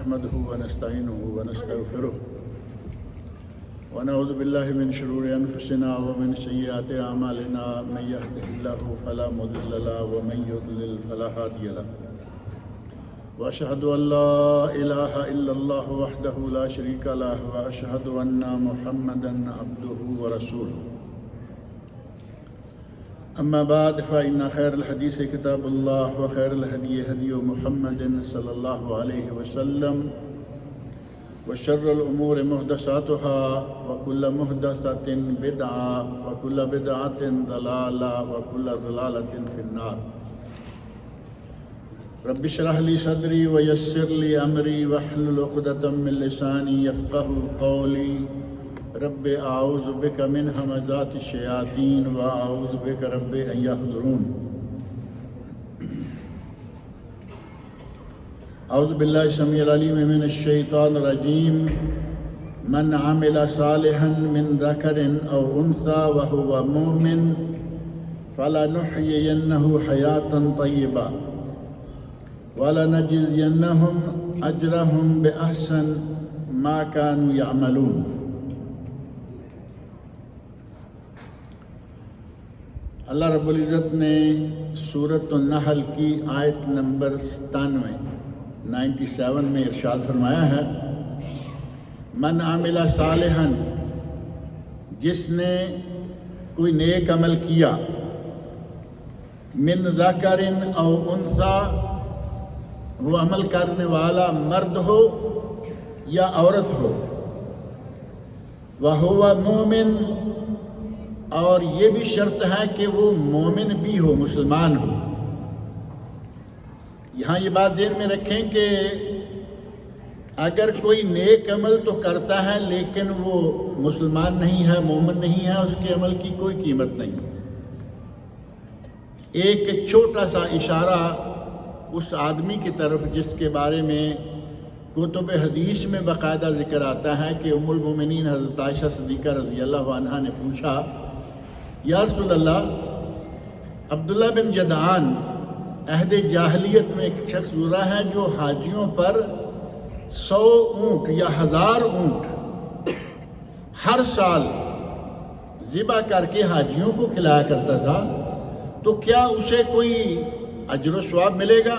نحمده ونستعينه ونستغفره ونعوذ بالله من شرور أنفسنا ومن سيئات أعمالنا من يهده الله فلا مضل له ومن يضلل فلا هادي له وأشهد أن لا إله إلا الله وحده لا شريك له وأشهد أن محمدا عبده ورسوله أما بعد فإن خير الحديث كتاب الله وخير الهدي هدي محمد صلى الله عليه وسلم وشر الأمور محدثاتها وكل محدثة بدعة وكل بدعة ضلالة وكل ضلالة في النار. رب اشرح لي صدري ويسر لي أمري واحلل عقدة من لساني يفقهوا قولي. رب أعوذ بك من همزات الشياطين وأعوذ بك رب أن يحضرون. أعوذ بالله السميع العليم من الشيطان الرجيم. من عمل صالحا من ذكر أو أنثى وهو مؤمن فلنحيينه حياة طيبة ولنجزينهم أجرهم بأحسن ما كانوا يعملون. اللہ رب العزت نے سورۃ النحل کی آیت نمبر 97 میں ارشاد فرمایا ہے، من عمل صالحا، جس نے کوئی نیک عمل کیا، من ذکر او انثی، وہ عمل کرنے والا مرد ہو یا عورت ہو، وہو مومن، اور یہ بھی شرط ہے کہ وہ مومن بھی ہو، مسلمان ہو۔ یہاں یہ بات ذہن میں رکھیں کہ اگر کوئی نیک عمل تو کرتا ہے لیکن وہ مسلمان نہیں ہے، مومن نہیں ہے، اس کے عمل کی کوئی قیمت نہیں۔ ایک چھوٹا سا اشارہ اس آدمی کی طرف جس کے بارے میں کتب حدیث میں باقاعدہ ذکر آتا ہے کہ ام المومنین حضرت عائشہ صدیقہ رضی اللہ عنہا نے پوچھا، یا رسول اللہ، عبداللہ بن جدعان عہد جاہلیت میں ایک شخص گزرا ہے جو حاجیوں پر 100 اونٹ یا 1000 اونٹ ہر سال ذبح کر کے حاجیوں کو کھلایا کرتا تھا، تو کیا اسے کوئی اجر و ثواب ملے گا؟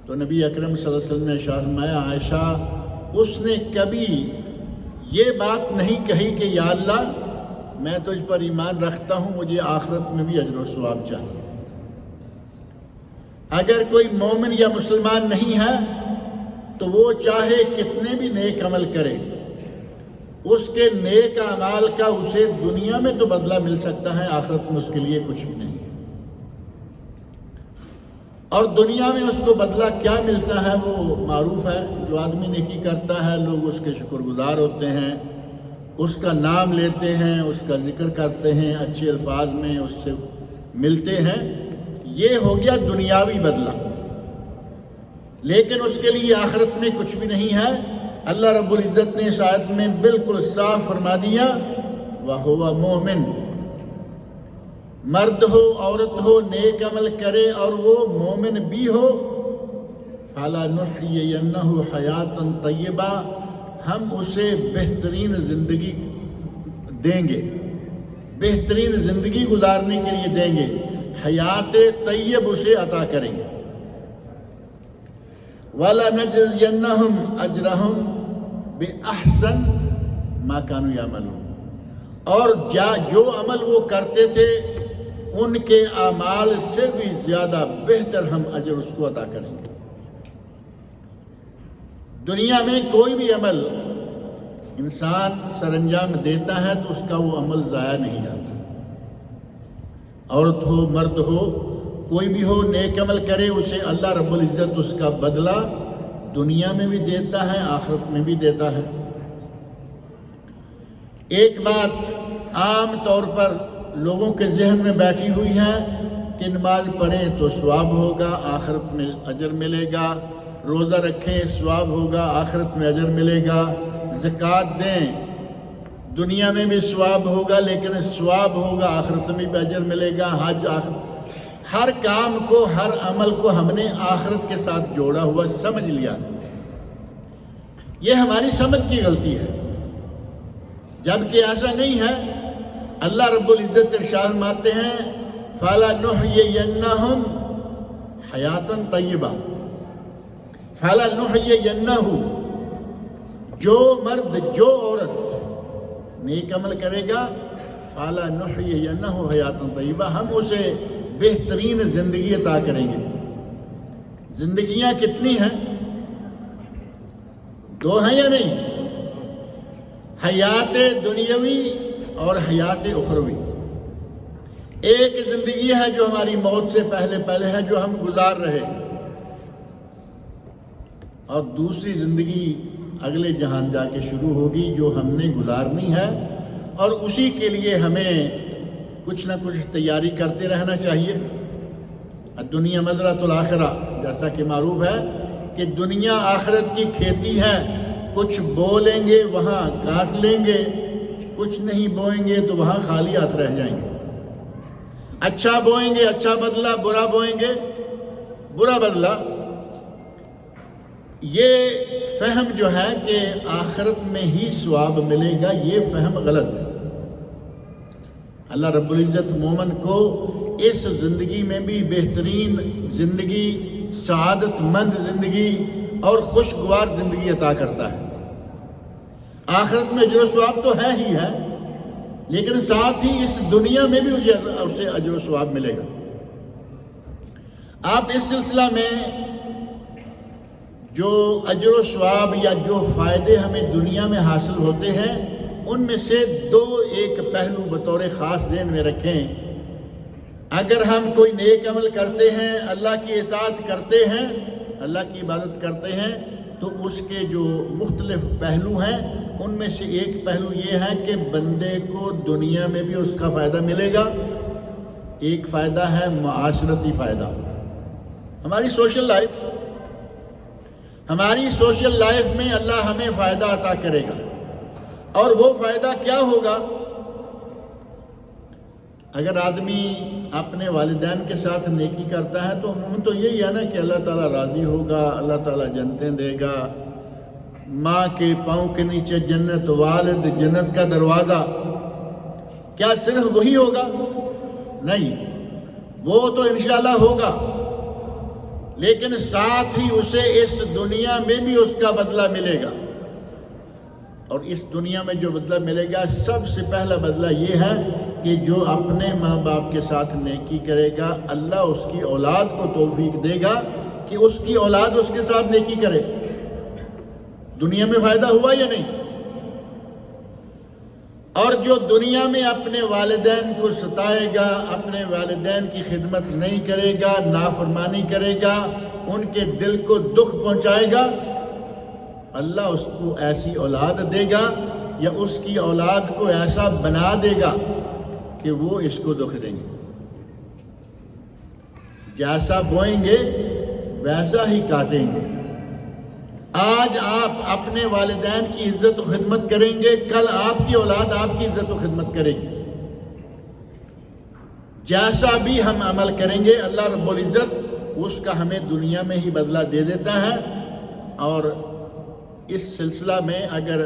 تو نبی اکرم صلی اللہ علیہ وسلم نے ارشاد فرمایا، عائشہ، اس نے کبھی یہ بات نہیں کہی کہ یا اللہ، میں تجھ پر ایمان رکھتا ہوں، مجھے آخرت میں بھی اجر و ثواب چاہیے۔ اگر کوئی مومن یا مسلمان نہیں ہے تو وہ چاہے کتنے بھی نیک عمل کرے، اس کے نیک اعمال کا اسے دنیا میں تو بدلہ مل سکتا ہے، آخرت میں اس کے لیے کچھ بھی نہیں۔ اور دنیا میں اس کو بدلہ کیا ملتا ہے وہ معروف ہے، جو آدمی نیکی کرتا ہے لوگ اس کے شکر گزار ہوتے ہیں، اس کا نام لیتے ہیں، اس کا ذکر کرتے ہیں، اچھے الفاظ میں اس سے ملتے ہیں، یہ ہو گیا دنیاوی بدلہ۔ لیکن اس کے لیے آخرت میں کچھ بھی نہیں ہے۔ اللہ رب العزت نے اس آیت میں بالکل صاف فرما دیا، وَهُوَ مُؤْمِن، مرد ہو عورت ہو، نیک عمل کرے اور وہ مومن بھی ہو، فَلَنُحْيِيَنَّهُ حَيَاةً طَيِّبَةً، ہم اسے بہترین زندگی دیں گے، بہترین زندگی گزارنے کے لیے دیں گے، حیات طیب اسے عطا کریں گے۔ وَلَنَجْزِيَنَّهُمْ أَجْرَهُمْ بِأَحْسَنِ مَا كَانُوا يَعْمَلُونَ، اور جو عمل وہ کرتے تھے ان کے اعمال سے بھی زیادہ بہتر ہم اجر اس کو عطا کریں گے۔ دنیا میں کوئی بھی عمل انسان سر انجام دیتا ہے تو اس کا وہ عمل ضائع نہیں جاتا، عورت ہو مرد ہو کوئی بھی ہو، نیک عمل کرے اسے اللہ رب العزت اس کا بدلہ دنیا میں بھی دیتا ہے، آخرت میں بھی دیتا ہے۔ ایک بات عام طور پر لوگوں کے ذہن میں بیٹھی ہوئی ہے کہ نماز پڑھیں تو ثواب ہوگا، آخرت میں اجر ملے گا، روزہ رکھیں ثواب ہوگا، آخرت میں اجر ملے گا، زکوٰۃ دیں دنیا میں بھی ثواب ہوگا لیکن ثواب ہوگا آخرت میں بھی اجر ملے گا، حج ہر کام کو، ہر عمل کو ہم نے آخرت کے ساتھ جوڑا ہوا سمجھ لیا۔ یہ ہماری سمجھ کی غلطی ہے، جبکہ ایسا نہیں ہے۔ اللہ رب العزت ارشاد فرماتے ہیں فَلَنُحْيِيَنَّهُمْ حَيَاتًا طَيِّبَةً، فَلَنُحْيِيَنَّهُ، جو مرد جو عورت نیک عمل کرے گا فَلَنُحْيِيَنَّهُ حَيَاتًا طَيِّبَةً، ہم اسے بہترین زندگی عطا کریں گے۔ زندگیاں کتنی ہیں؟ دو ہیں یا نہیں؟ حیات دنیاوی اور حیات اخروی۔ ایک زندگی ہے جو ہماری موت سے پہلے ہے، جو ہم گزار رہے ہیں، اور دوسری زندگی اگلے جہان جا کے شروع ہوگی جو ہم نے گزارنی ہے، اور اسی کے لیے ہمیں کچھ نہ کچھ تیاری کرتے رہنا چاہیے۔ الدنیا مزرعۃ الآخرہ، جیسا کہ معروف ہے کہ دنیا آخرت کی کھیتی ہے، کچھ بو لیں گے وہاں کاٹ لیں گے، کچھ نہیں بوئیں گے تو وہاں خالی ہاتھ رہ جائیں گے۔ اچھا بوئیں گے اچھا بدلہ، برا بوئیں گے برا بدلہ۔ یہ فہم جو ہے کہ آخرت میں ہی ثواب ملے گا، یہ فہم غلط ہے۔ اللہ رب العزت مومن کو اس زندگی میں بھی بہترین زندگی، سعادت مند زندگی اور خوشگوار زندگی عطا کرتا ہے۔ آخرت میں اجر و ثواب تو ہے ہی ہے، لیکن ساتھ ہی اس دنیا میں بھی اسے اجر و ثواب ملے گا۔ آپ اس سلسلہ میں جو اجر و ثواب یا جو فائدے ہمیں دنیا میں حاصل ہوتے ہیں، ان میں سے ایک پہلو بطور خاص ذہن میں رکھیں۔ اگر ہم کوئی نیک عمل کرتے ہیں، اللہ کی اطاعت کرتے ہیں، اللہ کی عبادت کرتے ہیں، تو اس کے جو مختلف پہلو ہیں ان میں سے ایک پہلو یہ ہے کہ بندے کو دنیا میں بھی اس کا فائدہ ملے گا۔ ایک فائدہ ہے معاشرتی فائدہ، ہماری سوشل لائف میں اللہ ہمیں فائدہ عطا کرے گا۔ اور وہ فائدہ کیا ہوگا؟ اگر آدمی اپنے والدین کے ساتھ نیکی کرتا ہے تو عموماً تو یہی ہے نا کہ اللہ تعالیٰ راضی ہوگا، اللہ تعالیٰ جنتیں دے گا، ماں کے پاؤں کے نیچے جنت، والد جنت کا دروازہ۔ کیا صرف وہی ہوگا؟ نہیں، وہ تو انشاءاللہ ہوگا، لیکن ساتھ ہی اسے اس دنیا میں بھی اس کا بدلہ ملے گا۔ اور اس دنیا میں جو بدلہ ملے گا، سب سے پہلا بدلہ یہ ہے کہ جو اپنے ماں باپ کے ساتھ نیکی کرے گا، اللہ اس کی اولاد کو توفیق دے گا کہ اس کی اولاد اس کے ساتھ نیکی کرے۔ دنیا میں فائدہ ہوا یا نہیں؟ اور جو دنیا میں اپنے والدین کو ستائے گا، اپنے والدین کی خدمت نہیں کرے گا، نافرمانی کرے گا، ان کے دل کو دکھ پہنچائے گا، اللہ اس کو ایسی اولاد دے گا یا اس کی اولاد کو ایسا بنا دے گا کہ وہ اس کو دکھ دیں گے۔ جیسا بوئیں گے ویسا ہی کاٹیں گے۔ آج آپ اپنے والدین کی عزت و خدمت کریں گے، کل آپ کی اولاد آپ کی عزت و خدمت کرے گی۔ جیسا بھی ہم عمل کریں گے، اللہ رب العزت اس کا ہمیں دنیا میں ہی بدلہ دے دیتا ہے۔ اور اس سلسلہ میں اگر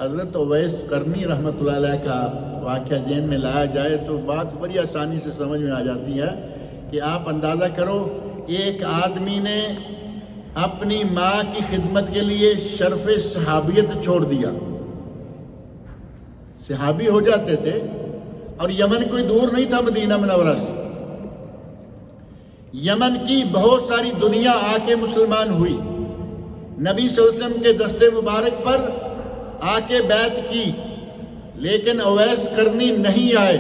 حضرت اویس قرنی رحمۃ اللہ علیہ کا واقعہ ذہن میں لایا جائے تو بات بڑی آسانی سے سمجھ میں آ جاتی ہے کہ آپ اندازہ کرو، ایک آدمی نے اپنی ماں کی خدمت کے لیے شرف صحابیت چھوڑ دیا، صحابی ہو جاتے تھے، اور یمن کوئی دور نہیں تھا مدینہ منورہ سے۔ یمن کی بہت ساری دنیا آ کے مسلمان ہوئی، نبی صلی اللہ علیہ وسلم کے دستے مبارک پر آ کے بیعت کی، لیکن اویس قرنی نہیں آئے۔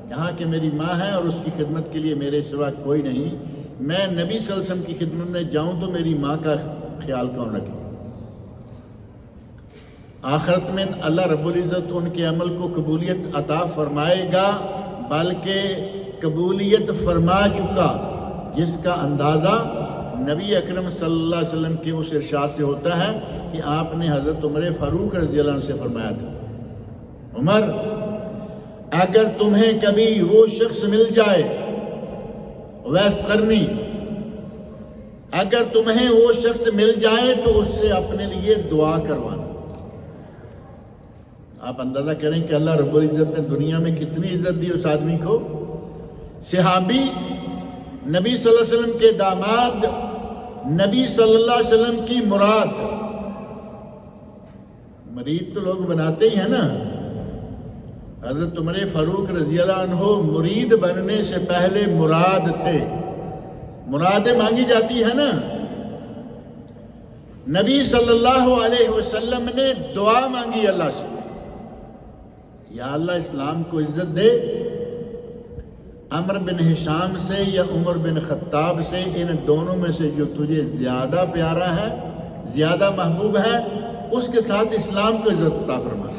یہاں کہ میری ماں ہے اور اس کی خدمت کے لیے میرے سوا کوئی نہیں، میں نبی صلی اللہ علیہ وسلم کی خدمت میں جاؤں تو میری ماں کا خیال کون رکھے؟ آخرت میں اللہ رب العزت ان کے عمل کو قبولیت عطا فرمائے گا، بلکہ قبولیت فرما چکا، جس کا اندازہ نبی اکرم صلی اللہ علیہ وسلم کے اس ارشاد سے ہوتا ہے کہ آپ نے حضرت عمر فاروق رضی اللہ عنہ سے فرمایا تھا، عمر اگر تمہیں کبھی وہ شخص مل جائے اویس قرنی، اگر تمہیں وہ شخص مل جائے تو اس سے اپنے لیے دعا کروانا۔ آپ اندازہ کریں کہ اللہ رب العزت نے دنیا میں کتنی عزت دی اس آدمی کو۔ صحابی، نبی صلی اللہ علیہ وسلم کے داماد، نبی صلی اللہ علیہ وسلم کی مراد۔ مرید تو لوگ بناتے ہی ہیں نا۔ حضرت عمر فاروق رضی اللہ عنہ مرید بننے سے پہلے مراد تھے۔ مرادیں مانگی جاتی ہے نا۔ نبی صلی اللہ علیہ وسلم نے دعا مانگی اللہ سے، یا اللہ اسلام کو عزت دے۔ عمر بن ہشام سے یا عمر بن خطاب سے، ان دونوں میں سے جو تجھے زیادہ پیارا ہے، زیادہ محبوب ہے، اس کے ساتھ اسلام کو عزت عطا فرما۔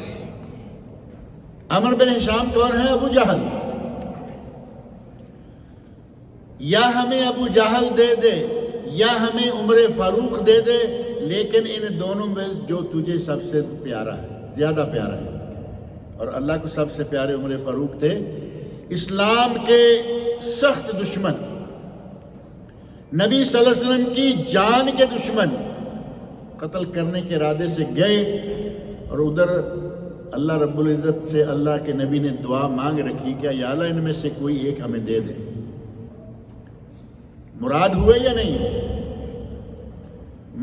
عمر بن ہشام کون ہے؟ ابو جہل۔ یا ہمیں ابو جہل دے دے یا ہمیں عمر فاروق دے دے، لیکن ان دونوں میں جو تجھے سب سے پیارا ہے، زیادہ پیارا ہے۔ اور اللہ کو سب سے پیارے عمر فاروق تھے، اسلام کے سخت دشمن، نبی صلی اللہ علیہ وسلم کی جان کے دشمن، قتل کرنے کے ارادے سے گئے، اور ادھر اللہ رب العزت سے اللہ کے نبی نے دعا مانگ رکھی کہ یا اللہ ان میں سے کوئی ایک ہمیں دے دے۔ مراد ہوئے یا نہیں؟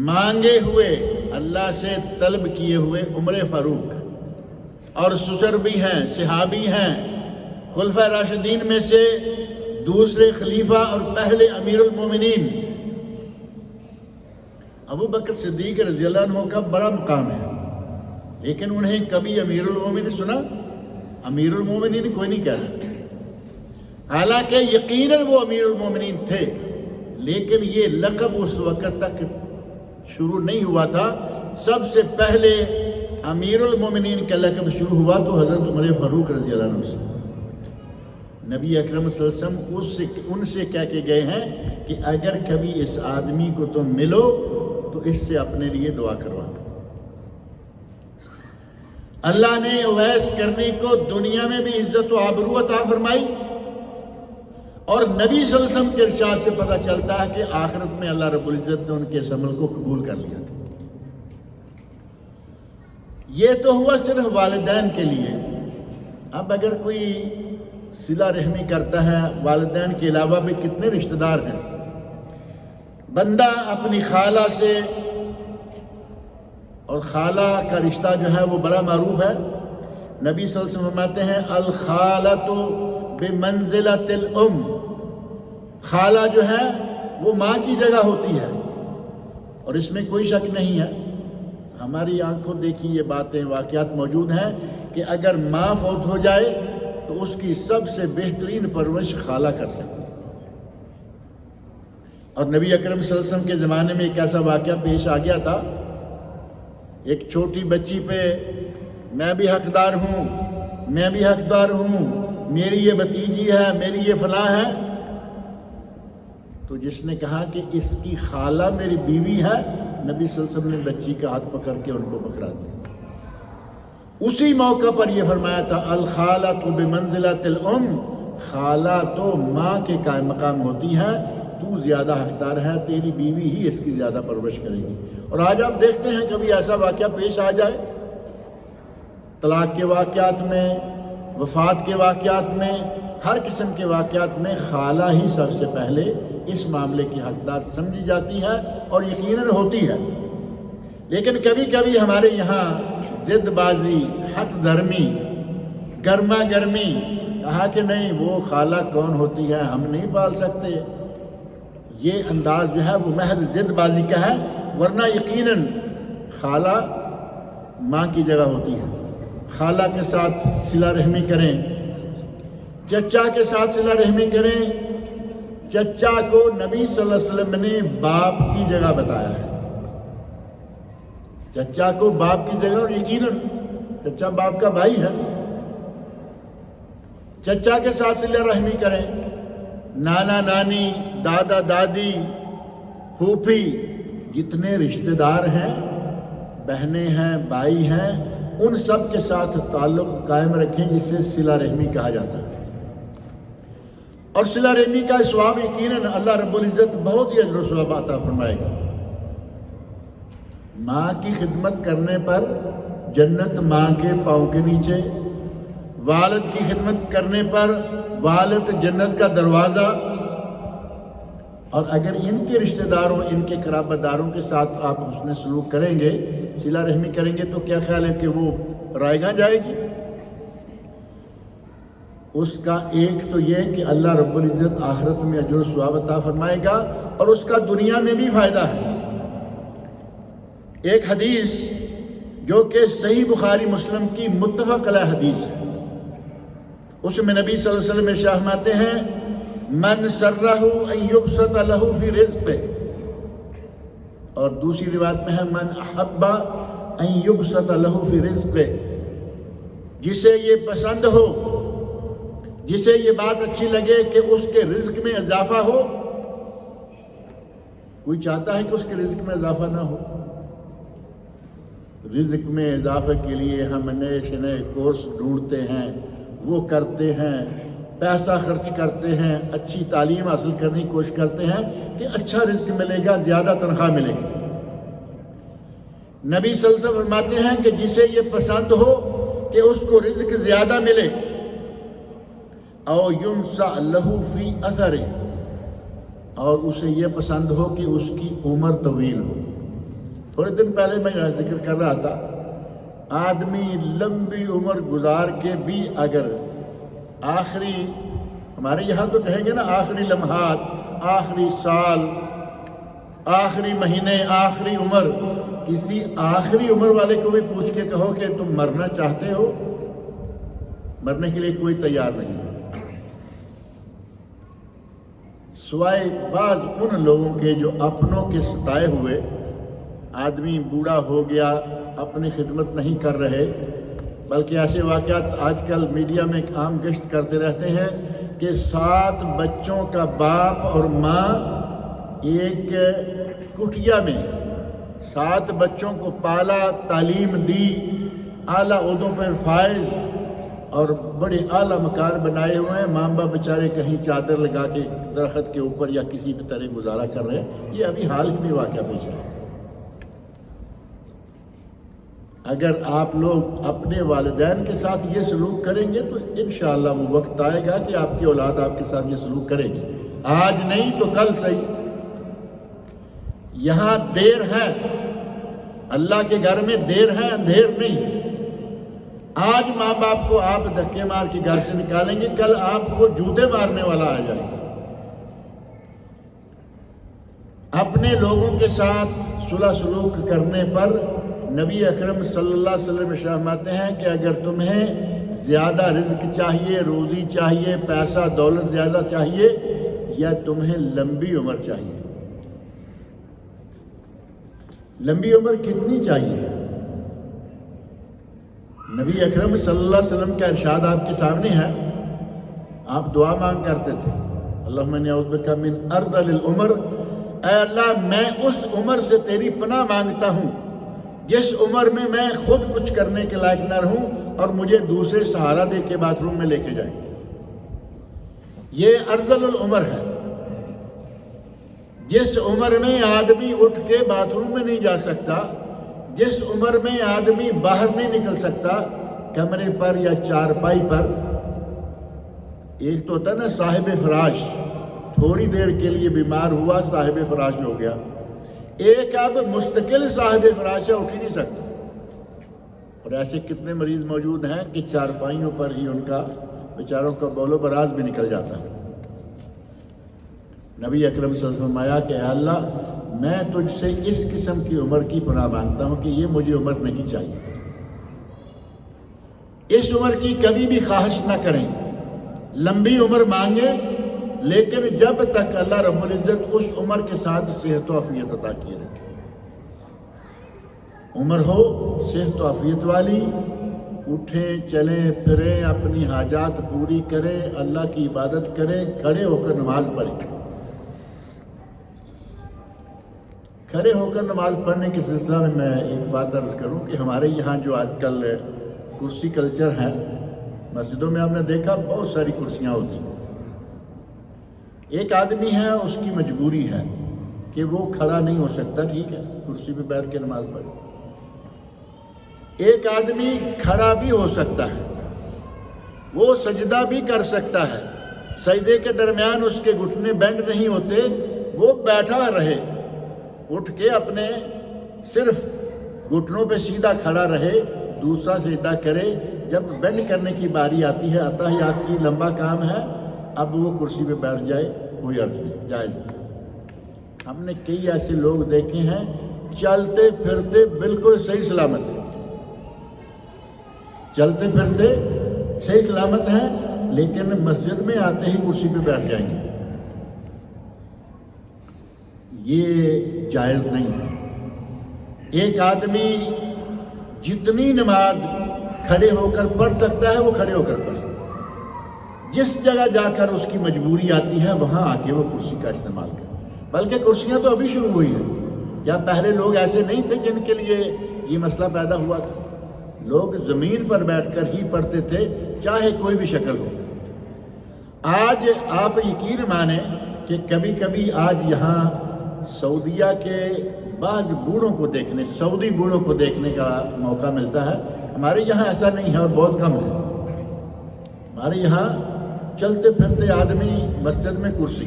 مانگے ہوئے، اللہ سے طلب کیے ہوئے عمر فاروق، اور سسر بھی ہیں، صحابی ہیں، خلفۂ راشدین میں سے دوسرے خلیفہ اور پہلے امیر المومنین۔ ابو بکر صدیق رضی اللہ عنہ کا بڑا مقام ہے، لیکن انہیں کبھی امیر المومنین سنا؟ امیر المومنین کوئی نہیں کہہ رہا، حالانکہ یقیناً وہ امیر المومنین تھے، لیکن یہ لقب اس وقت تک شروع نہیں ہوا تھا۔ سب سے پہلے امیر المومنین کا لقب شروع ہوا تو حضرت عمر فاروق رضی اللہ عنہ سے۔ نبی اکرم صلی اللہ علیہ وسلم ان سے کہہ کے گئے ہیں کہ اگر کبھی اس آدمی کو تم ملو تو اس سے اپنے لیے دعا کروانا۔ اللہ نے اویس کرنی کو دنیا میں بھی عزت و آبرو عطا فرمائی، اور نبی صلی اللہ علیہ وسلم کے ارشاد سے پتہ چلتا ہے کہ آخرت میں اللہ رب العزت نے ان کے اس عمل کو قبول کر لیا تھا۔ یہ تو ہوا صرف والدین کے لیے۔ اب اگر کوئی صلہ رحمی کرتا ہے، والدین کے علاوہ بھی کتنے رشتہ دار ہیں۔ بندہ اپنی خالہ سے، اور خالہ کا رشتہ جو ہے وہ بڑا معروف ہے۔ نبی صلی اللہ علیہ وسلم فرماتے ہیں الخالۃ بمنزلۃ الام، خالہ جو ہے وہ ماں کی جگہ ہوتی ہے، اور اس میں کوئی شک نہیں ہے۔ ہماری آنکھوں دیکھی یہ باتیں، واقعات موجود ہیں کہ اگر ماں فوت ہو جائے تو اس کی سب سے بہترین پرورش خالہ کر سکتی ہے۔ اور نبی اکرم صلی اللہ علیہ وسلم کے زمانے میں ایک ایسا واقعہ پیش آ گیا تھا، ایک چھوٹی بچی پہ میں بھی حقدار ہوں، میں بھی حقدار ہوں، میری یہ بھتیجی ہے، میری یہ فلاں ہے، تو جس نے کہا کہ اس کی خالہ میری بیوی ہے، نبی صلی اللہ علیہ وسلم نے بچی کا ہاتھ پکڑ کے ان کو پکڑا دیا۔ اسی موقع پر یہ فرمایا تھا الخالۃ بمنزلۃ الام، خالہ تو ماں کے قائم مقام ہوتی ہے، تو زیادہ حقدار ہے، تیری بیوی ہی اس کی زیادہ پرورش کرے گی۔ اور آج آپ دیکھتے ہیں کبھی ایسا واقعہ پیش آ جائے، طلاق کے واقعات میں، وفات کے واقعات میں، ہر قسم کے واقعات میں خالہ ہی سب سے پہلے اس معاملے کی حقدار سمجھی جاتی ہے، اور یقیناً ہوتی ہے۔ لیکن کبھی کبھی ہمارے یہاں ضد بازی، حق دھرمی، گرما گرمی، کہا کہ نہیں وہ خالہ کون ہوتی ہے، ہم نہیں پال سکتے، یہ انداز جو ہے وہ محض ضد بازی کا ہے، ورنہ یقیناً خالہ ماں کی جگہ ہوتی ہے۔ خالہ کے ساتھ صلہ رحمی کریں، چچا کے ساتھ صلہ رحمی کریں۔ چچا کو نبی صلی اللہ علیہ وسلم نے باپ کی جگہ بتایا ہے، چچا کو باپ کی جگہ، اور یقیناً چچا باپ کا بھائی ہے۔ چچا کے ساتھ صلہ رحمی کریں، نانا نانی، دادا دادی، پھوپھی، جتنے رشتہ دار ہیں، بہنیں ہیں، بھائی ہیں، ان سب کے ساتھ تعلق قائم رکھیں، جسے صلہ رحمی کہا جاتا ہے۔ اور صلہ رحمی کا ثواب یقیناً اللہ رب العزت بہت ہی اجر و ثواب عطا فرمائے گا۔ ماں کی خدمت کرنے پر جنت ماں کے پاؤں کے نیچے، والد کی خدمت کرنے پر والد جنت کا دروازہ، اور اگر ان کے رشتہ داروں، ان کے قرابت داروں کے ساتھ آپ حسن سلوک کریں گے، صلہ رحمی کریں گے، تو کیا خیال ہے کہ وہ رائیگاں جائے گی؟ اس کا ایک تو یہ کہ اللہ رب العزت آخرت میں اجر و ثواب عطا فرمائے گا، اور اس کا دنیا میں بھی فائدہ ہے۔ ایک حدیث جو کہ صحیح بخاری مسلم کی متفق علیہ حدیث ہے، اس میں نبی صلی اللہ علیہ وسلم ارشاد فرماتے ہیں من سرہ ان یبسط لہ فی رزقہ، اور دوسری روایت میں ہے من احب ان یبسط لہ فی رزقہ، جسے یہ پسند ہو، جسے یہ بات اچھی لگے کہ اس کے رزق میں اضافہ ہو۔ کوئی چاہتا ہے کہ اس کے رزق میں اضافہ نہ ہو؟ رزق میں اضافے کے لیے ہم نئے سے نئے کورس ڈھونڈتے ہیں، وہ کرتے ہیں، پیسہ خرچ کرتے ہیں، اچھی تعلیم حاصل کرنے کی کوشش کرتے ہیں کہ اچھا رزق ملے گا، زیادہ تنخواہ ملے گی۔ نبی صلی اللہ علیہ وسلم فرماتے ہیں کہ جسے یہ پسند ہو کہ اس کو رزق زیادہ ملے، او ینسأ لہ فی اثرہ، اور اسے یہ پسند ہو کہ اس کی عمر طویل ہو۔ تھوڑے دن پہلے میں یہ ذکر کر رہا تھا، آدمی لمبی عمر گزار کے بھی اگر آخری، ہمارے یہاں تو کہیں گے نا، آخری لمحات، آخری سال، آخری مہینے، آخری عمر، کسی آخری عمر والے کو بھی پوچھ کے کہو کہ تم مرنا چاہتے ہو، مرنے کے لیے کوئی تیار نہیں ہے، سوائے بعض ان لوگوں کے جو اپنوں کے ستائے ہوئے، آدمی بوڑھا ہو گیا، اپنی خدمت نہیں کر رہے، بلکہ ایسے واقعات آج کل میڈیا میں عام گشت کرتے رہتے ہیں کہ 7 بچوں کا باپ اور ماں ایک کٹھیا میں 7 بچوں کو پالا، تعلیم دی، اعلیٰ عہدوں پر فائز اور بڑے اعلیٰ مکان بنائے ہوئے ہیں، ماں باپ بیچارے کہیں چادر لگا کے درخت کے اوپر یا کسی بھی طرح گزارا کر رہے ہیں۔ یہ ابھی حال ہی میں واقعہ پیش ہے۔ اگر آپ لوگ اپنے والدین کے ساتھ یہ سلوک کریں گے تو انشاءاللہ وہ وقت آئے گا کہ آپ کی اولاد آپ کے ساتھ یہ سلوک کرے گی، آج نہیں تو کل صحیح۔ یہاں دیر ہے، اللہ کے گھر میں دیر ہے، اندھیر نہیں۔ آج ماں باپ کو آپ دھکے مار کے گھر سے نکالیں گے، کل آپ کو جوتے مارنے والا آ جائے گا۔ اپنے لوگوں کے ساتھ صلح سلوک کرنے پر نبی اکرم صلی اللہ علیہ وسلم ارشاد فرماتے ہیں کہ اگر تمہیں زیادہ رزق چاہیے، روزی چاہیے، پیسہ دولت زیادہ چاہیے، یا تمہیں لمبی عمر چاہیے، لمبی عمر کتنی چاہیے؟ نبی اکرم صلی اللہ علیہ وسلم کا ارشاد آپ کے سامنے ہے، آپ دعا مانگ کرتے تھے، اللہم انی اعوذ بک من ارذل العمر، اے اللہ میں اس عمر سے تیری پناہ مانگتا ہوں جس عمر میں میں خود کچھ کرنے کے لائق نہ رہوں اور مجھے دوسرے سہارا دے کے باتھ روم میں لے کے جائیں۔ یہ ارذل العمر ہے، جس عمر میں آدمی اٹھ کے باتھ روم میں نہیں جا سکتا، جس عمر میں آدمی باہر نہیں نکل سکتا کمرے پر یا چارپائی پر۔ ایک تو ہوتا ہے نا صاحب فراش، تھوڑی دیر کے لیے بیمار ہوا، صاحب فراش ہو گیا، ایک اب مستقل صاحب فراش ہے، اٹھ ہی نہیں سکتا۔ اور ایسے کتنے مریض موجود ہیں کہ چارپائیوں پر ہی ان کا بیچاروں کا بول و براز بھی نکل جاتا ہے۔ نبی اکرم صلی اللہ علیہ وسلم فرمایا کہ اے اللہ میں تجھ سے اس قسم کی عمر کی پناہ مانگتا ہوں کہ یہ مجھے عمر نہیں چاہیے، اس عمر کی کبھی بھی خواہش نہ کریں، لمبی عمر مانگیں، لیکن جب تک اللہ رب العزت اس عمر کے ساتھ صحت و عافیت عطا کیے رکھے۔ عمر ہو صحت و عافیت والی، اٹھیں چلیں پھریں، اپنی حاجات پوری کریں، اللہ کی عبادت کریں، کھڑے ہو کر نماز پڑھیں۔ کھڑے ہو کر نماز پڑھنے کے سلسلہ میں میں ایک بات عرض کروں کہ ہمارے یہاں جو آج کل کرسی کلچر ہے، مسجدوں میں آپ نے دیکھا بہت ساری کرسیاں ہوتی ہیں، ایک آدمی ہے اس کی مجبوری ہے کہ وہ کھڑا نہیں ہو سکتا، ٹھیک ہے، کرسی پہ بیٹھ کے نماز پڑھے۔ ایک آدمی کھڑا بھی ہو سکتا ہے، وہ سجدہ بھی کر سکتا ہے، سجدے کے درمیان اس کے گھٹنے بینڈ نہیں ہوتے، وہ بیٹھا رہے، اٹھ کے اپنے صرف گھٹنوں پہ سیدھا کھڑا رہے، دوسرا سجدہ کرے۔ جب بینڈ کرنے کی باری آتی ہے، اتحیات کی لمبا کام ہے، اب وہ کرسی پہ بیٹھ جائے، کوئی عرض نہیں، جائز نہیں۔ ہم نے کئی ایسے لوگ دیکھے ہیں چلتے پھرتے بالکل صحیح سلامت ہیں، چلتے پھرتے صحیح سلامت ہیں، لیکن مسجد میں آتے ہی کرسی پہ بیٹھ جائیں گے، یہ جائز نہیں ہے۔ ایک آدمی جتنی نماز کھڑے ہو کر پڑھ سکتا ہے وہ کھڑے ہو کر پڑھے، جس جگہ جا کر اس کی مجبوری آتی ہے وہاں آ کے وہ کرسی کا استعمال کرے۔ بلکہ کرسیاں تو ابھی شروع ہوئی ہیں، یا پہلے لوگ ایسے نہیں تھے جن کے لیے یہ مسئلہ پیدا ہوا تھا؟ لوگ زمین پر بیٹھ کر ہی پڑھتے تھے، چاہے کوئی بھی شکل ہو۔ آج آپ یقین مانیں کہ کبھی کبھی آج یہاں سعودیہ کے بعض بوڑھوں کو دیکھنے، سعودی بوڑھوں کو دیکھنے کا موقع ملتا ہے۔ ہمارے یہاں ایسا نہیں ہے اور بہت کم ہے۔ ہمارے یہاں چلتے پھرتے آدمی مسجد میں کرسی،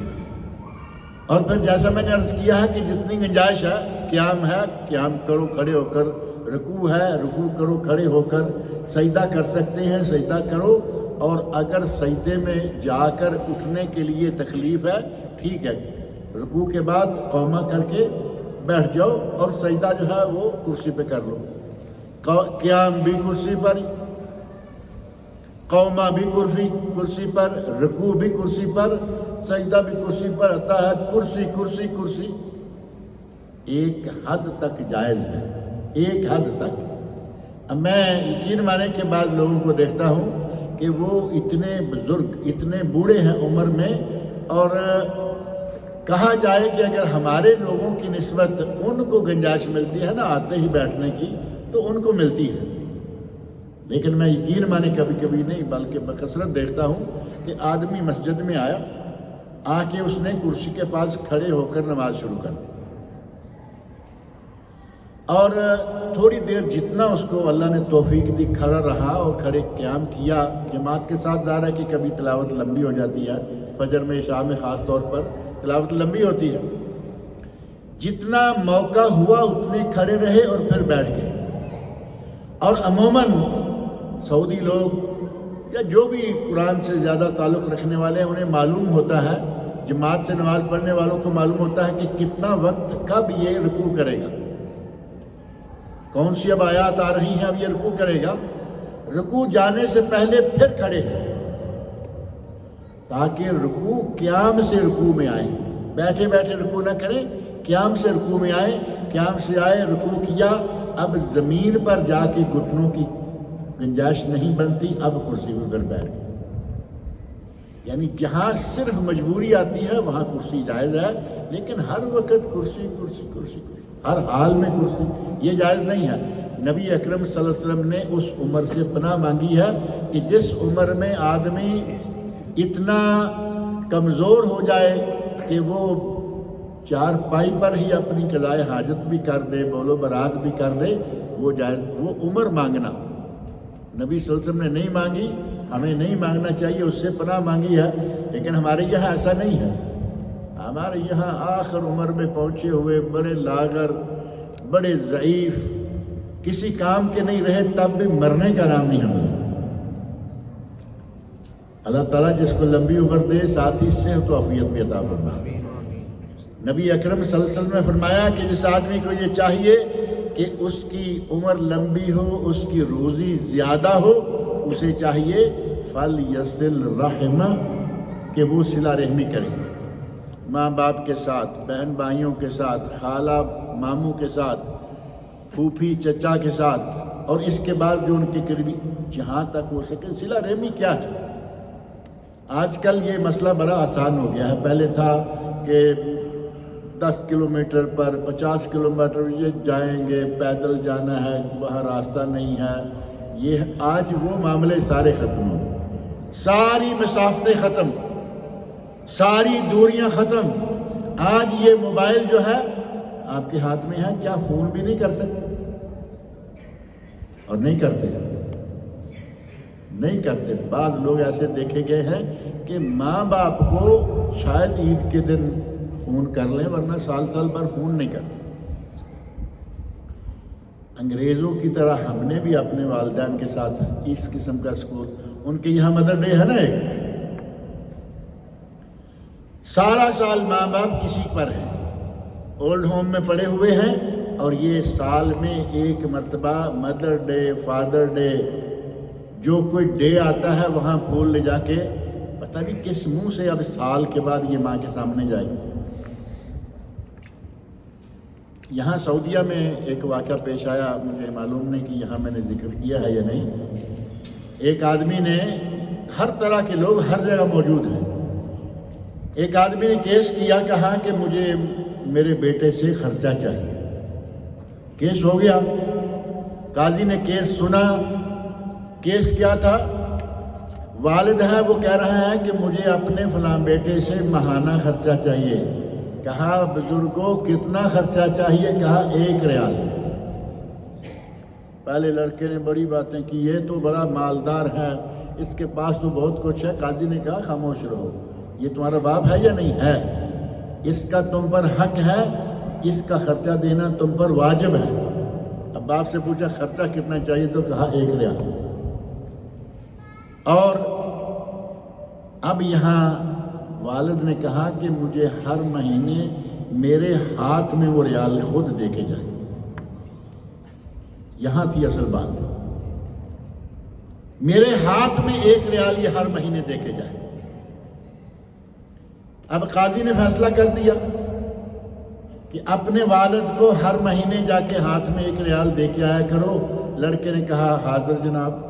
اور پھر جیسا میں نے عرض کیا ہے کہ جتنی گنجائش ہے، قیام ہے، قیام کرو کھڑے ہو کر، رکوع ہے، رکوع کرو کھڑے ہو کر، سجدہ کر سکتے ہیں سجدہ کرو، اور اگر سجدے میں جا کر اٹھنے کے لیے تکلیف ہے، ٹھیک ہے، رکوع کے بعد قومہ کر کے بیٹھ جاؤ اور سجدہ جو ہے وہ کرسی پہ کر لو۔ قیام بھی کرسی پر، قومہ بھی کرسی پر، رکوع بھی کرسی پر، سجدہ بھی کرسی پر، اتحیات کرسی کرسی کرسی۔ ایک حد تک جائز ہے، ایک حد تک۔ اب میں یقین مانے کے بعد لوگوں کو دیکھتا ہوں کہ وہ اتنے بزرگ، اتنے بوڑھے ہیں عمر میں، اور کہا جائے کہ اگر ہمارے لوگوں کی نسبت ان کو گنجائش ملتی ہے نا آتے ہی بیٹھنے کی، تو ان کو ملتی ہے، لیکن میں یقین مانے کبھی کبھی نہیں بلکہ بکثرت دیکھتا ہوں کہ آدمی مسجد میں آیا، آ کے اس نے کرسی کے پاس کھڑے ہو کر نماز شروع کر دی، اور تھوڑی دیر جتنا اس کو اللہ نے توفیق دی کھڑا رہا اور کھڑے قیام کیا، جماعت کے ساتھ ظاہر ہے کہ کبھی تلاوت لمبی ہو جاتی ہے، فجر میں عشاء میں خاص طور پر تلاوت لمبی ہوتی ہے، جتنا موقع ہوا اتنے کھڑے رہے اور پھر بیٹھ گئے۔ اور عموماً سعودی لوگ یا جو بھی قرآن سے زیادہ تعلق رکھنے والے ہیں، انہیں معلوم ہوتا ہے، جماعت سے نماز پڑھنے والوں کو معلوم ہوتا ہے کہ کتنا وقت کب یہ رکوع کرے گا، کون سی اب آیات آ رہی ہیں، اب یہ رکوع کرے گا۔ رکوع جانے سے پہلے پھر کھڑے ہیں تاکہ رکوع قیام سے رکوع میں آئیں، بیٹھے بیٹھے رکوع نہ کریں، قیام سے رکوع میں آئیں، قیام سے آئے، رکوع کیا، اب زمین پر جا کے گھٹنوں کی گنجائش نہیں بنتی، اب کرسی پہ پھر بیٹھ گئے۔ یعنی جہاں صرف مجبوری آتی ہے وہاں کرسی جائز ہے، لیکن ہر وقت کرسی کرسی کرسی کرسی، ہر حال میں کرسی، یہ جائز نہیں ہے۔ نبی اکرم صلی اللہ علیہ وسلم نے اس عمر سے پناہ مانگی ہے کہ جس عمر میں آدمی اتنا کمزور ہو جائے کہ وہ چار پائی پر ہی اپنی قضائے حاجت بھی کر دے، بول و برات بھی کر دے، وہ جائز، وہ عمر مانگنا نبی صلی اللہ علیہ وسلم نے نہیں مانگی، ہمیں نہیں مانگنا چاہیے، اس سے پناہ مانگی ہے، لیکن ہمارے یہاں ایسا نہیں ہے۔ ہمارے یہاں آخر عمر میں پہنچے ہوئے بڑے لاغر، بڑے ضعیف، کسی کام کے نہیں رہے، تب بھی مرنے کا نام نہیں ہمیں۔ اللہ تعالیٰ جس کو لمبی عمر دے، ساتھ ہی صحت و عافیت بھی عطا فرمائے۔ نبی اکرم صلی اللہ علیہ وسلم نے فرمایا کہ جس آدمی کو یہ چاہیے کہ اس کی عمر لمبی ہو، اس کی روزی زیادہ ہو، اسے چاہیے فَلْيَصِلْ رَحِمَهُ، کہ وہ صلہ رحمی کرے، ماں باپ کے ساتھ، بہن بھائیوں کے ساتھ، خالہ ماموں کے ساتھ، پھوپھی چچا کے ساتھ، اور اس کے بعد جو ان کے قریبی، جہاں تک ہو سکے۔ صلہ رحمی کیا ہے؟ آج کل یہ مسئلہ بڑا آسان ہو گیا ہے، پہلے تھا کہ 10 کلومیٹر پر 50 کلومیٹر یہ جائیں گے، پیدل جانا ہے، وہاں راستہ نہیں ہے، یہ آج وہ معاملے سارے ختم ہو، ساری مسافتیں ختم، ساری دوریاں ختم. آج یہ موبائل جو ہے آپ کے ہاتھ میں ہے, کیا فون بھی نہیں کر سکتے؟ اور نہیں کرتے. بعض لوگ ایسے دیکھے گئے ہیں کہ ماں باپ کو شاید عید کے دن فون کر لیں, ورنہ سال بھر فون نہیں کرتے. انگریزوں کی طرح ہم نے بھی اپنے والدین کے ساتھ اس قسم کا اسکول, ان کے یہاں مدر ڈے ہے نا ایک, سارا سال ماں باپ کسی پر ہیں, اولڈ ہوم میں پڑے ہوئے ہیں, اور یہ سال میں ایک مرتبہ مدر ڈے, فادر ڈے, جو کوئی ڈے آتا ہے وہاں پھول لے جا کے پتہ نہیں کس منہ سے اب سال کے بعد یہ ماں کے سامنے جائے گی. یہاں سعودیہ میں ایک واقعہ پیش آیا, مجھے معلوم نہیں کہ یہاں میں نے ذکر کیا ہے یا نہیں. ایک آدمی نے, ہر طرح کے لوگ ہر جگہ موجود ہیں, ایک آدمی نے کیس کیا, کہا کہ مجھے میرے بیٹے سے خرچہ چاہیے. کیس ہو گیا, قاضی نے کیس سنا. کیس کیا تھا؟ والد ہے وہ کہہ رہا ہے کہ مجھے اپنے فلاں بیٹے سے ماہانہ خرچہ چاہیے. کہا بزرگوں کتنا خرچہ چاہیے؟ کہا 1 ریال. پہلے لڑکے نے بڑی باتیں کی, یہ تو بڑا مالدار ہے, اس کے پاس تو بہت کچھ ہے. قاضی نے کہا خاموش رہو, یہ تمہارا باپ ہے یا نہیں ہے؟ اس کا تم پر حق ہے, اس کا خرچہ دینا تم پر واجب ہے. اب باپ سے پوچھا خرچہ کتنا چاہیے, تو کہا 1 ریال. اور اب یہاں والد نے کہا کہ مجھے ہر مہینے میرے ہاتھ میں وہ ریال خود دے کے جائے. یہاں تھی اصل بات, میرے ہاتھ میں 1 ریال یہ ہر مہینے دے کے جائے. اب قاضی نے فیصلہ کر دیا کہ اپنے والد کو ہر مہینے جا کے ہاتھ میں 1 ریال دے کے آیا کرو. لڑکے نے کہا حاضر جناب,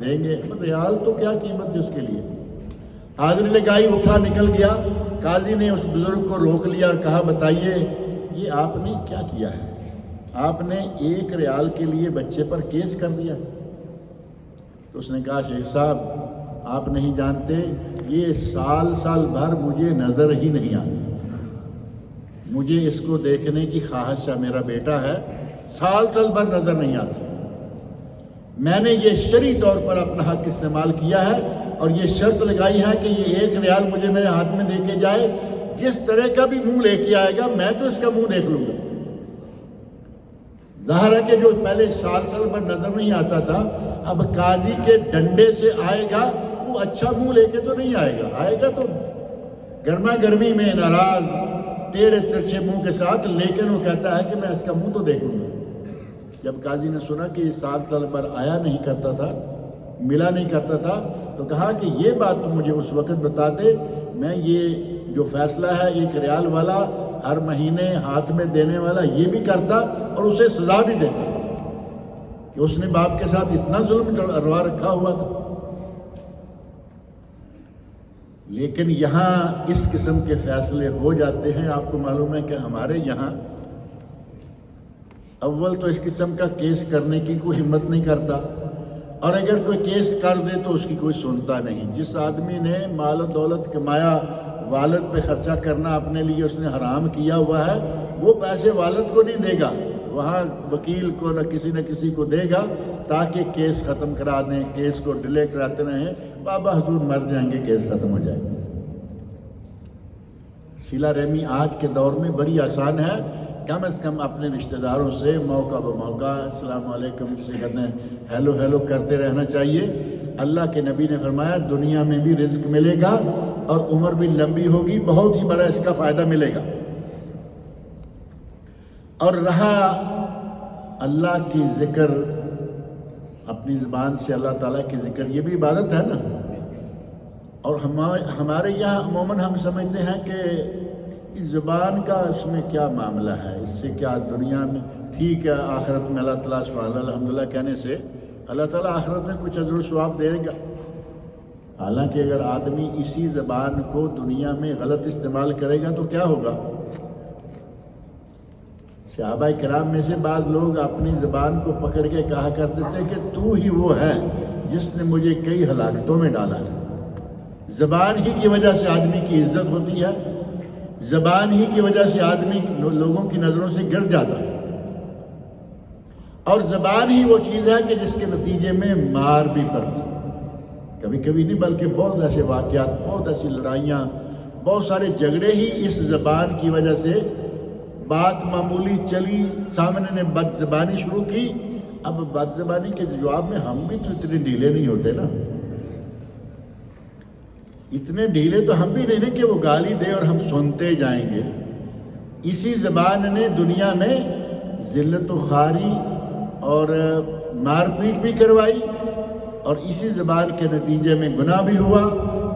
دیں گے. ریال تو کیا قیمت ہے اس کے لیے. حاضری لگائی, اٹھا نکل گیا. قاضی نے اس بزرگ کو روک لیا, کہا بتائیے یہ آپ نے کیا کیا ہے؟ آپ نے 1 ریال کے لیے بچے پر کیس کر دیا. تو اس نے کہا شیخ صاحب آپ نہیں جانتے, یہ سال بھر مجھے نظر ہی نہیں آتی. مجھے اس کو دیکھنے کی خواہش ہے, میرا بیٹا ہے, سال بھر نظر نہیں آتا. میں نے یہ شرعی طور پر اپنا حق استعمال کیا ہے, اور یہ شرط لگائی ہے کہ یہ 1 ریال مجھے میرے ہاتھ میں دے کے جائے. جس طرح کا بھی منہ لے کے آئے گا میں تو اس کا منہ دیکھ لوں گا. ظاہر ہے کہ جو پہلے سال بھر نظر نہیں آتا تھا, اب قاضی کے ڈنڈے سے آئے گا, وہ اچھا منہ لے کے تو نہیں آئے گا. آئے گا تو گرما گرمی میں ناراض, ٹیڑھے ترچھے منہ کے ساتھ, لیکن وہ کہتا ہے کہ میں اس کا منہ تو دیکھوں گا. جب قاضی نے سنا کہ یہ سال بھر آیا نہیں کرتا تھا, ملا نہیں کرتا تھا, تو کہا کہ یہ بات تو مجھے اس وقت بتا دے, میں یہ جو فیصلہ ہے 1 ریال والا ہر مہینے ہاتھ میں دینے والا یہ بھی کرتا, اور اسے سزا بھی دیتا کہ اس نے باپ کے ساتھ اتنا ظلم روا رکھا ہوا تھا. لیکن یہاں اس قسم کے فیصلے ہو جاتے ہیں. آپ کو معلوم ہے کہ ہمارے یہاں اول تو اس قسم کا کیس کرنے کی کوئی ہمت نہیں کرتا, اور اگر کوئی کیس کر دے تو اس کی کوئی سنتا نہیں. جس آدمی نے مال و دولت کمایا, والد پہ خرچہ کرنا اپنے لیے اس نے حرام کیا ہوا ہے, وہ پیسے والد کو نہیں دے گا, وہاں وکیل کو نہ کسی کو دے گا, تاکہ کیس ختم کرا دیں, کیس کو ڈیلے کراتے رہیں. بابا حضور مر جائیں گے, کیس ختم ہو جائے گا. صلہ رحمی آج کے دور میں بڑی آسان ہے. کم از کم اپنے رشتہ داروں سے موقع بموقع السلام علیکم جسے کہتے ہیں ہیلو کرتے رہنا چاہیے. اللہ کے نبی نے فرمایا دنیا میں بھی رزق ملے گا اور عمر بھی لمبی ہوگی, بہت ہی بڑا اس کا فائدہ ملے گا. اور رہا اللہ کی ذکر, اپنی زبان سے اللہ تعالیٰ کی ذکر, یہ بھی عبادت ہے نا. اور ہمارے یہاں عموماً ہم سمجھتے ہیں کہ زبان کا اس میں کیا معاملہ ہے, اس سے کیا دنیا میں ٹھیک ہے, آخرت میں اللہ تعالیٰ سبحان اللہ الحمدللہ کہنے سے اللہ تعالیٰ آخرت میں کچھ اجر و ثواب دے گا. حالانکہ اگر آدمی اسی زبان کو دنیا میں غلط استعمال کرے گا تو کیا ہوگا. صحابہ کرام میں سے بعض لوگ اپنی زبان کو پکڑ کے کہا کرتے تھے کہ تو ہی وہ ہے جس نے مجھے کئی ہلاکتوں میں ڈالا ہے. زبان ہی کی وجہ سے آدمی کی عزت ہوتی ہے، زبان ہی کی وجہ سے آدمی لوگوں کی نظروں سے گر جاتا ہے، اور زبان ہی وہ چیز ہے کہ جس کے نتیجے میں مار بھی پڑتی ہے، کبھی کبھی نہیں بلکہ بہت ایسے واقعات، بہت ایسی لڑائیاں، بہت سارے جھگڑے ہی اس زبان کی وجہ سے، بات معمولی چلی، سامنے نے بد زبانی شروع کی، اب بد زبانی کے جواب میں ہم بھی تو اتنے ڈھیلے نہیں ہوتے نا، اتنے ڈھیلے تو ہم بھی نہیں نا کہ وہ گالی دے اور ہم سنتے جائیں گے۔ اسی زبان نے دنیا میں ذلت و خواری اور مار پیٹ بھی کروائی، اور اسی زبان کے نتیجے میں گناہ بھی ہوا،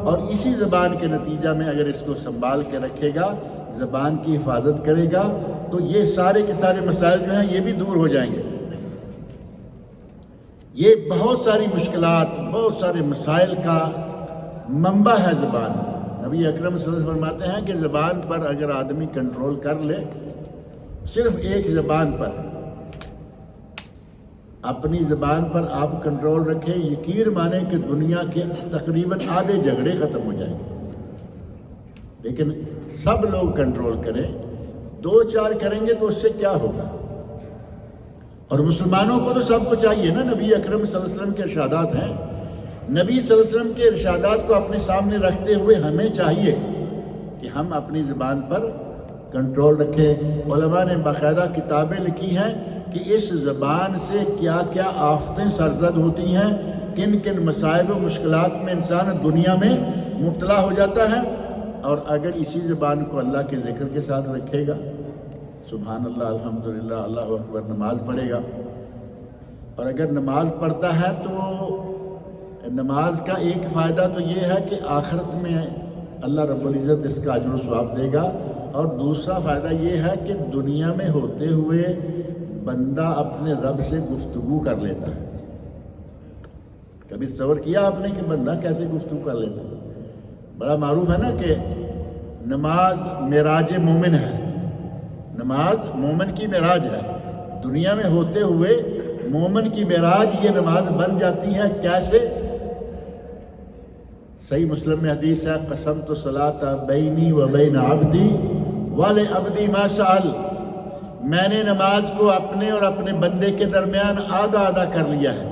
اور اسی زبان کے نتیجہ میں اگر اس کو سنبھال کے رکھے گا، زبان کی حفاظت کرے گا، تو یہ سارے کے سارے مسائل جو ہیں یہ بھی دور ہو جائیں گے۔ یہ بہت ساری مشکلات، بہت سارے مسائل کا منبع ہے زبان۔ نبی اکرم صلی اللہ علیہ وسلم فرماتے ہیں کہ زبان پر اگر آدمی کنٹرول کر لے، صرف ایک زبان پر، اپنی زبان پر آپ کنٹرول رکھیں، یقین مانیں کہ دنیا کے تقریباً آدھے جھگڑے ختم ہو جائیں گے۔ لیکن سب لوگ کنٹرول کریں، دو چار کریں گے تو اس سے کیا ہوگا؟ اور مسلمانوں کو تو سب کو چاہیے نا، نبی اکرم صلی اللہ علیہ وسلم کے ارشادات ہیں، نبی صلی اللہ علیہ وسلم کے ارشادات کو اپنے سامنے رکھتے ہوئے ہمیں چاہیے کہ ہم اپنی زبان پر کنٹرول رکھیں۔ علماء نے باقاعدہ کتابیں لکھی ہیں کہ اس زبان سے کیا کیا آفتیں سرزد ہوتی ہیں، کن کن مسائل و مشکلات میں انسان دنیا میں مبتلا ہو جاتا ہے، اور اگر اسی زبان کو اللہ کے ذکر کے ساتھ رکھے گا، سبحان اللہ، الحمدللہ، اللہ اکبر، نماز پڑھے گا، اور اگر نماز پڑھتا ہے تو نماز کا ایک فائدہ تو یہ ہے کہ آخرت میں اللہ رب العزت اس کا اجر و ثواب دے گا، اور دوسرا فائدہ یہ ہے کہ دنیا میں ہوتے ہوئے بندہ اپنے رب سے گفتگو کر لیتا ہے۔ کبھی تصور کیا آپ نے کہ بندہ کیسے گفتگو کر لیتا ہے؟ بڑا معروف ہے نا کہ نماز معراج مومن ہے، نماز مومن کی معراج ہے، دنیا میں ہوتے ہوئے مومن کی معراج یہ نماز بن جاتی ہے۔ کیسے؟ صحیح مسلم میں حدیث ہے، قسمت الصلاۃ بینی و بین عبدی ولعبدی ما سأل، میں نے نماز کو اپنے اور اپنے بندے کے درمیان آدھا آدھا کر لیا ہے۔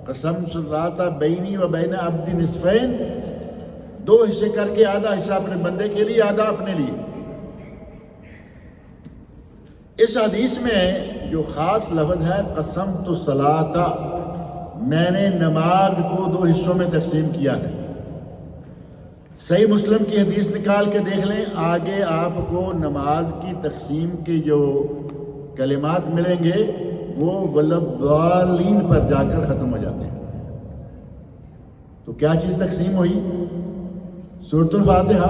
قسمت الصلاۃ بینی و بین عبدی نصفین، دو حصے کر کے آدھا حصہ اپنے بندے کے لیے، آدھا اپنے لیے۔ اس حدیث میں جو خاص لفظ ہے قسمت الصلاۃ، میں نے نماز کو دو حصوں میں تقسیم کیا ہے۔ صحیح مسلم کی حدیث نکال کے دیکھ لیں، آگے آپ کو نماز کی تقسیم کے جو کلمات ملیں گے وہ والضالین پر جا کر ختم ہو جاتے ہیں۔ تو کیا چیز تقسیم ہوئی؟ سورۃ الفاتحہ۔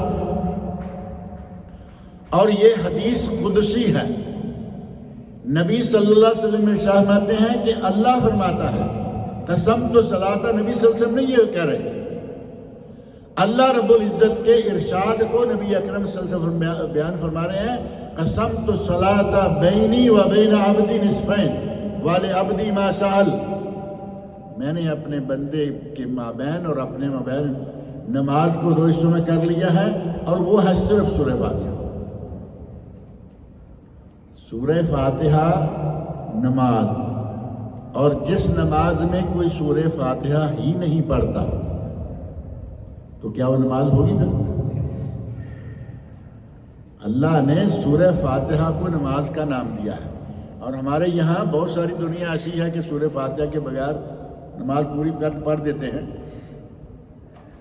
اور یہ حدیث قدسی ہے، نبی صلی اللہ علیہ وسلم ارشاد فرماتے ہیں کہ اللہ فرماتا ہے قسمت الصلاۃ، نبی صلی اللہ علیہ وسلم نے یہ کہہ رہے ہیں، اللہ رب العزت کے ارشاد کو نبی اکرم صلی اللہ علیہ وسلم بیان فرما رہے ہیں، قسمت الصلاۃ بینی و بین عبدی نصفین ولعبدی ما سأل، میں نے اپنے بندے کے مابین اور اپنے مابین نماز کو دو حصوں میں کر لیا ہے، اور وہ ہے صرف سورہ فاتحہ۔ سورہ فاتحہ نماز، اور جس نماز میں کوئی سورہ فاتحہ ہی نہیں پڑھتا تو کیا وہ نماز ہوگی نا؟ اللہ نے سورہ فاتحہ کو نماز کا نام دیا ہے، اور ہمارے یہاں بہت ساری دنیا ایسی ہے کہ سورہ فاتحہ کے بغیر نماز پوری کر پڑھ دیتے ہیں۔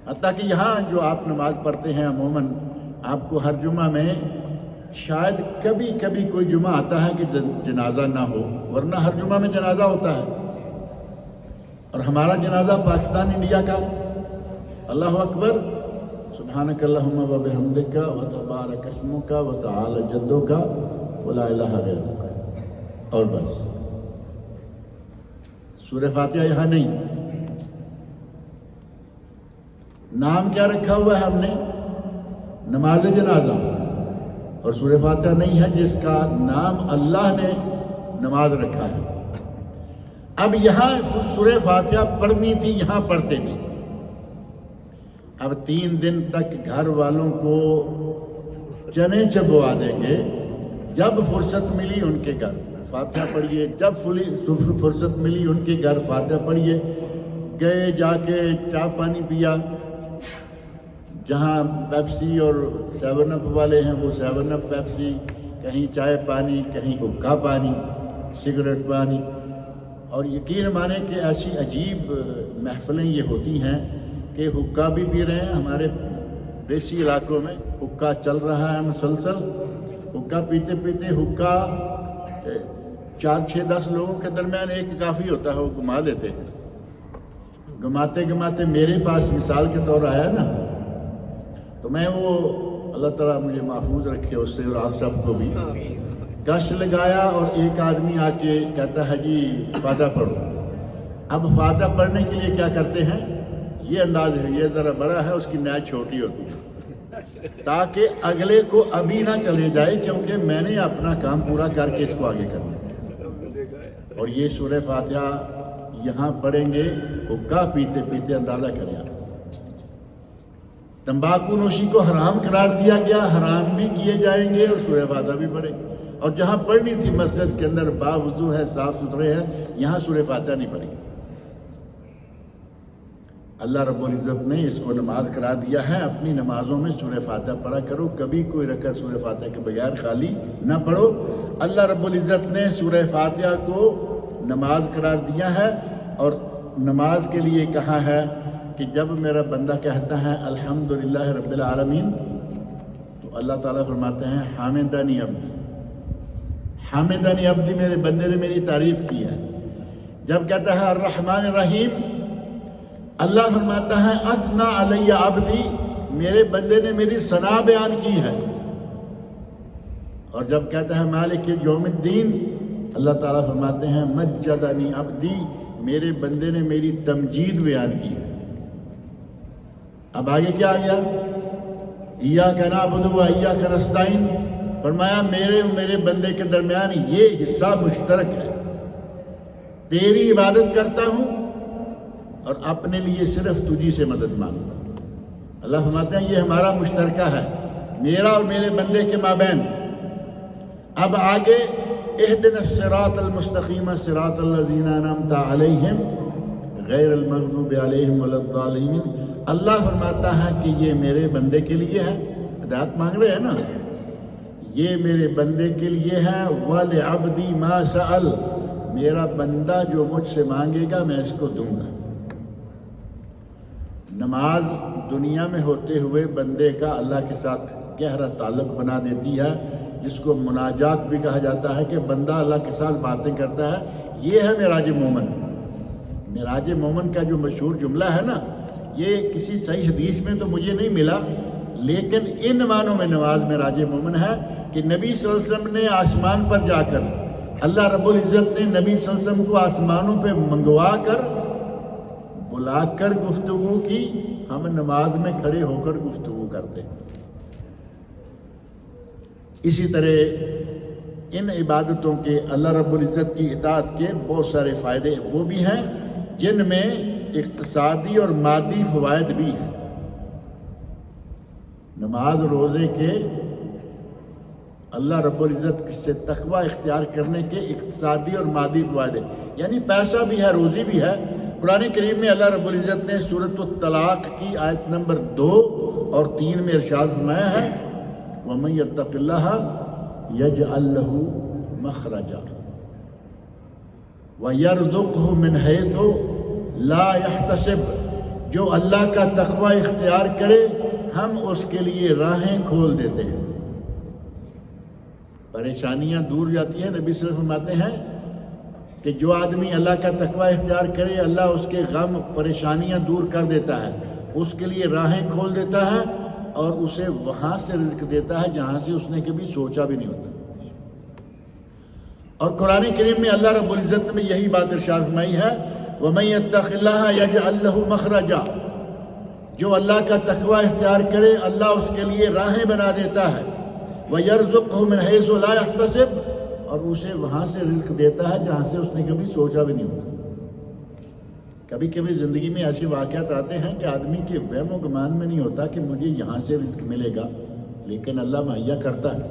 حتیٰ کہ یہاں جو آپ نماز پڑھتے ہیں عموماً آپ کو ہر جمعہ میں شاید کبھی کبھی کوئی جمعہ آتا ہے کہ جنازہ نہ ہو، ورنہ ہر جمعہ میں جنازہ ہوتا ہے، اور ہمارا جنازہ پاکستان انڈیا کا۔ اللہ اکبر، سبحانک اللہم و بحمدک و تبارک اسمک و تعالی جدک و لا الہ غیرک، اور بس سورہ فاتحہ یہاں نہیں۔ نام کیا رکھا ہوا ہے ہم نے؟ نماز جنازہ، اور سورہ فاتحہ نہیں ہے جس کا نام اللہ نے نماز رکھا ہے۔ اب یہاں سورہ فاتحہ پڑھنی تھی، یہاں پڑھتے نہیں۔ اب 3 دن تک گھر والوں کو چنے چبوا دیں گے، جب فرصت ملی ان کے گھر فاتحہ پڑھیے، جب فرصت ملی ان کے گھر فاتحہ پڑھیے، گئے جا کے چائے پانی پیا، جہاں پیپسی اور 7 اپ والے ہیں وہ 7 اپ پیپسی، کہیں چائے پانی، کہیں حقہ پانی، سگریٹ پانی. اور یقین مانے کہ ایسی عجیب محفلیں یہ ہوتی ہیں کہ حقہ بھی پی رہے ہیں. ہمارے دیسی علاقوں میں حقہ چل رہا ہے مسلسل، حقہ پیتے پیتے حقہ 4 6 10 لوگوں کے درمیان ایک کافی ہوتا ہے، وہ گھما دیتے ہیں. گھماتے گھماتے میرے پاس مثال کے طور آیا نا، تو میں وہ اللہ تعالیٰ مجھے محفوظ رکھے اس سے اور آپ سب کو بھی، کش لگایا اور ایک آدمی آ کے کہتا ہے جی فاتحہ پڑھو. اب فاتحہ پڑھنے کے لیے کیا کرتے ہیں، یہ انداز ہے، یہ ذرا بڑا ہے، اس کی نیت چھوٹی ہوتی ہے تاکہ اگلے کو ابھی نہ چلے جائے، کیونکہ میں نے اپنا کام پورا کر کے اس کو آگے کرنا ہے. اور یہ سورہ فاتحہ یہاں پڑھیں گے، حقہ پیتے پیتے، اندازہ کریں آپ. تمباکو نوشی کو حرام قرار دیا گیا، حرام بھی کیے جائیں گے اور سورہ فاتحہ بھی پڑھیں گے. اور جہاں پڑھنی تھی مسجد کے اندر باوضو ہے، صاف ستھرے ہیں، یہاں سورہ فاتحہ نہیں پڑھیں گے. اللہ رب العزت نے اس کو نماز قرار دیا ہے، اپنی نمازوں میں سورہ فاتحہ پڑھا کرو، کبھی کوئی رکعت سورہ فاتحہ کے بغیر خالی نہ پڑھو. اللہ رب العزت نے سورہ فاتحہ کو نماز قرار دیا ہے، اور نماز کے لیے کہا ہے کہ جب میرا بندہ کہتا ہے الحمدللہ رب العالمین، تو اللہ تعالیٰ فرماتے ہیں حامدنی عبدی، حامدنی عبدی، میرے بندے نے میری تعریف کی ہے. جب کہتا ہے الرحمن الرحیم، اللہ فرماتا ہے اثنا علی عبدی، میرے بندے نے میری ثنا بیان کی ہے. اور جب کہتا ہے مالک یوم الدین، اللہ تعالیٰ فرماتے ہیں مجدنی عبدی، میرے بندے نے میری تمجید بیان کی ہے. اب آگے کیا آ گیا، ایاک نعبد و ایاک نستعین، فرمایا میرے بندے کے درمیان یہ حصہ مشترک ہے، تیری عبادت کرتا ہوں اور اپنے لیے صرف تجھی سے مدد مانگتا ہوں. اللہ فرماتے ہیں یہ ہمارا مشترکہ ہے، میرا اور میرے بندے کے مابین. اب آگے اہدنا الصراط المستقیم صراط الذین انعمت علیہم غیر المغضوب علیہم ولا الضالین. اللہ فرماتا ہے کہ یہ میرے بندے کے لیے ہے، ہدایت مانگ رہے ہیں نا، یہ میرے بندے کے لیے ہے. وَلِعَبْدِي مَا سَأَلَ، میرا بندہ جو مجھ سے مانگے گا میں اس کو دوں گا. نماز دنیا میں ہوتے ہوئے بندے کا اللہ کے ساتھ گہرا تعلق بنا دیتی ہے، جس کو مناجات بھی کہا جاتا ہے کہ بندہ اللہ کے ساتھ باتیں کرتا ہے. یہ ہے معراج مومن. معراج مومن کا جو مشہور جملہ ہے نا، یہ کسی صحیح حدیث میں تو مجھے نہیں ملا، لیکن ان معنوں میں نماز معراج مومن ہے کہ نبی صلی اللہ علیہ وسلم نے آسمان پر جا کر، اللہ رب العزت نے نبی صلی اللہ علیہ وسلم کو آسمانوں پہ منگوا کر بلا کر گفتگو کی. ہم نماز میں کھڑے ہو کر گفتگو کرتے ہیں. اسی طرح ان عبادتوں کے اللہ رب العزت کی اطاعت کے بہت سارے فائدے وہ بھی ہیں جن میں اقتصادی اور مادی فوائد بھی ہیں. نماز روزے کے اللہ رب العزت سے تقوی اختیار کرنے کے اقتصادی اور مادی فوائد ہیں، یعنی پیسہ بھی ہے، روزی بھی ہے. قرآن کریم میں اللہ رب العزت نے سورۃ الطلاق کی آیت نمبر 2 اور 3 میں ارشاد فرمایا ہے وَمَن يَتَّقِ اللَّهَ يَجْعَل لَّهُ مَخْرَجًا وَيَرْزُقْهُ مِنْ حَيْثُ لَا يَحْتَسِبُ. جو اللہ کا تقوی اختیار کرے ہم اس کے لیے راہیں کھول دیتے ہیں، پریشانیاں دور جاتی ہیں. نبی صلی اللہ علیہ وسلم فرماتے ہیں کہ جو آدمی اللہ کا تقوی اختیار کرے اللہ اس کے غم پریشانیاں دور کر دیتا ہے، اس کے لیے راہیں کھول دیتا ہے اور اسے وہاں سے رزق دیتا ہے جہاں سے اس نے کبھی سوچا بھی نہیں ہوتا. اور قرآن کریم میں اللہ رب العزت میں یہی بات ارشاد فرمائی ہے وَمَن يَتَّقِ اللَّهَ يَجْعَل لَّهُ مَخْرَجًا. جو اللہ کا تقوی اختیار کرے اللہ اس کے لیے راہیں بنا دیتا ہے. وَيَرْزُقْهُ مِنْ حَيْثُ لَا يَحْتَسِبُ، اور اسے وہاں سے رزق دیتا ہے جہاں سے اس نے کبھی سوچا بھی نہیں ہوتا. کبھی کبھی زندگی میں ایسے واقعات آتے ہیں کہ آدمی کے وہم و گمان میں نہیں ہوتا کہ مجھے یہاں سے رزق ملے گا، لیکن اللہ مہیا کرتا ہے۔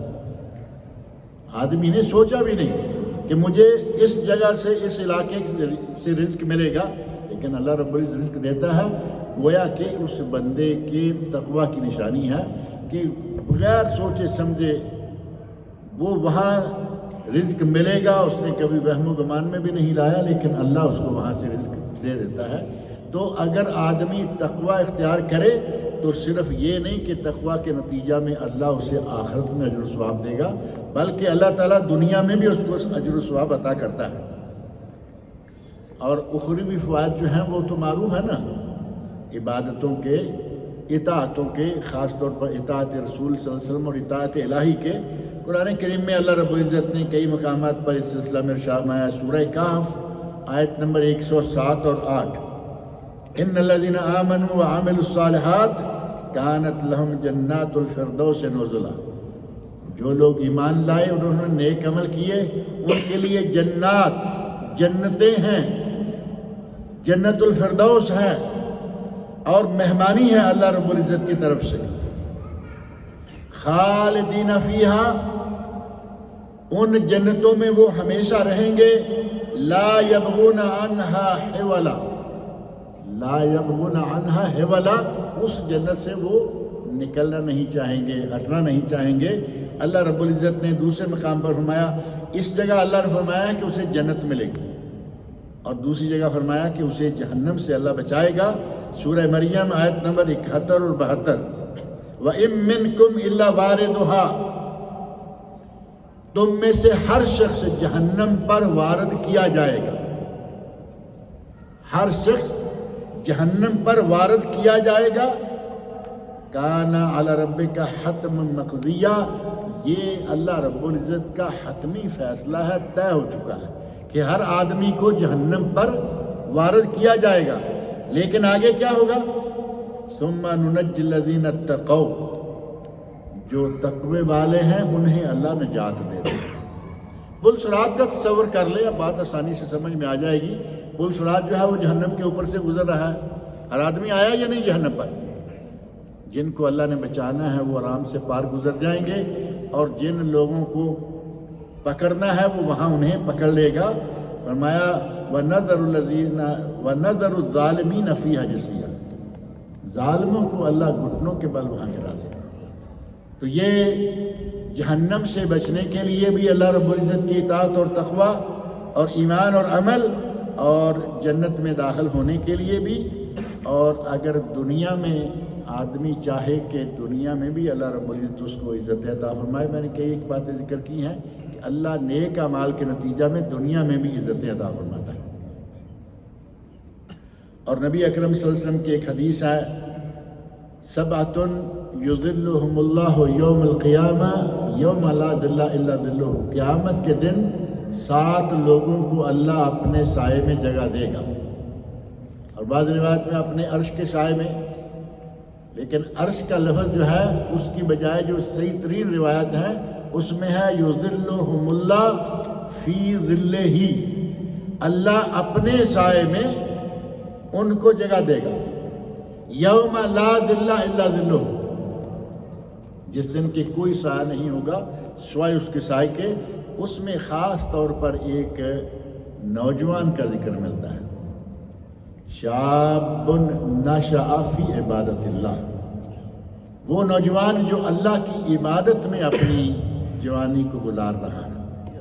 آدمی نے سوچا بھی نہیں کہ مجھے اس جگہ سے، اس علاقے سے رزق ملے گا، لیکن اللہ رب العزت رزق دیتا ہے۔ گویا کہ اس بندے کے تقویٰ کی نشانی ہے کہ بغیر سوچے سمجھے وہ وہاں رزق ملے گا، اس نے کبھی وہم و گمان میں بھی نہیں لایا، لیکن اللہ اس کو وہاں سے رزق دے دیتا ہے۔ تو اگر آدمی تقویٰ اختیار کرے تو صرف یہ نہیں کہ تقویٰ کے نتیجہ میں اللہ اسے آخرت میں اجر و ثواب دے گا، بلکہ اللہ تعالیٰ دنیا میں بھی اس کو اجر و ثواب عطا کرتا ہے۔ اور اخروی فوائد جو ہیں وہ تو معروف ہے نا، عبادتوں کے، اطاعتوں کے، خاص طور پر اطاعت رسول صلی اللہ علیہ وسلم اور اطاعت الہی کے۔ قرآن کریم میں اللہ رب العزت نے کئی مقامات پر اس سلسلہ میں ارشاد فرمایا۔ سورہ کہف آیت نمبر 107 اور 8، ان الذین آمنوا وعملوا الصالحات کانت لہم جنات الفردوس نزلا، جو لوگ ایمان لائے اور انہوں نے نیک عمل کیے ان کے لیے جنات، جنتیں ہیں، جنت الفردوس ہے اور مہمانی ہے اللہ رب العزت کی طرف سے۔ خالدین فیہا، ان جنتوں میں وہ ہمیشہ رہیں گے، لا یبغون عنہا حولا، لا یبغون عنہا حولا، اس جنت سے وہ نکلنا نہیں چاہیں گے، ہٹنا نہیں چاہیں گے۔ اللہ رب العزت نے دوسرے مقام پر فرمایا، اس جگہ اللہ نے فرمایا کہ اسے جنت ملے گی، اور دوسری جگہ فرمایا کہ اسے جہنم سے اللہ بچائے گا۔ سورہ مریم آیت نمبر 71 اور 72، وَإِن مِّنكُمْ إِلَّا وَارِدُهَا، تم میں سے ہر شخص جہنم پر وارد کیا جائے گا، ہر شخص جہنم پر وارد کیا جائے گا۔ کَانَ عَلَى رَبِّكَ حَتْمًا مَقْضِيًّا، یہ اللہ رب العزت کا حتمی فیصلہ ہے، طے ہو چکا ہے کہ ہر آدمی کو جہنم پر وارد کیا جائے گا۔ لیکن آگے کیا ہوگا؟ ثُمَّ نُنَجِّي الَّذِينَ اتَّقَوْا، جو تقوی والے ہیں انہیں اللہ نجات دے دے۔ پل صراط کا تصور کر لے، اب بات آسانی سے سمجھ میں آ جائے گی۔ پل صراط جو ہے وہ جہنم کے اوپر سے گزر رہا ہے، ہر آدمی آیا یا نہیں جہنم پر؟ جن کو اللہ نے بچانا ہے وہ آرام سے پار گزر جائیں گے، اور جن لوگوں کو پکڑنا ہے وہ وہاں انہیں پکڑ لے گا۔ فرمایا وَنَذَرُ الظَّالِمِينَ فِيهَا جِثِيًّا، ظالموں کو اللہ گھٹنوں کے بل وہاں گرا دے گا۔ تو یہ جہنم سے بچنے کے لیے بھی اللہ رب العزت کی اطاعت اور تقویٰ اور ایمان اور عمل، اور جنت میں داخل ہونے کے لیے بھی۔ اور اگر دنیا میں آدمی چاہے کہ دنیا میں بھی اللہ رب العزت اس کو عزت عطا فرمائے، میں نے کئی ایک باتیں ذکر کی ہیں کہ اللہ نیک اعمال کے نتیجہ میں دنیا میں بھی عزت عطا فرماتا ہے۔ اور نبی اکرم صلی اللہ علیہ وسلم کی ایک حدیث ہے، سبعۃ یظلھم اللہ یوم القیامہ یوم لا ظل الا ظلہ، قیامت کے دن 7 لوگوں کو اللہ اپنے سائے میں جگہ دے گا، اور بعض روایت میں اپنے عرش کے سائے میں۔ لیکن عرش کا لفظ جو ہے اس کی بجائے جو صحیح ترین روایت ہے اس میں ہے یظلھم اللہ فی ظلہ، اللہ اپنے سائے میں ان کو جگہ دے گا، یوم لا ظل الا ظلہ، جس دن کہ کوئی سایہ نہیں ہوگا سوائے اس کے سائے کے۔ اس میں خاص طور پر ایک نوجوان کا ذکر ملتا ہے، شاب نشأ فی عبادت اللہ، وہ نوجوان جو اللہ کی عبادت میں اپنی جوانی کو گزار رہا ہے۔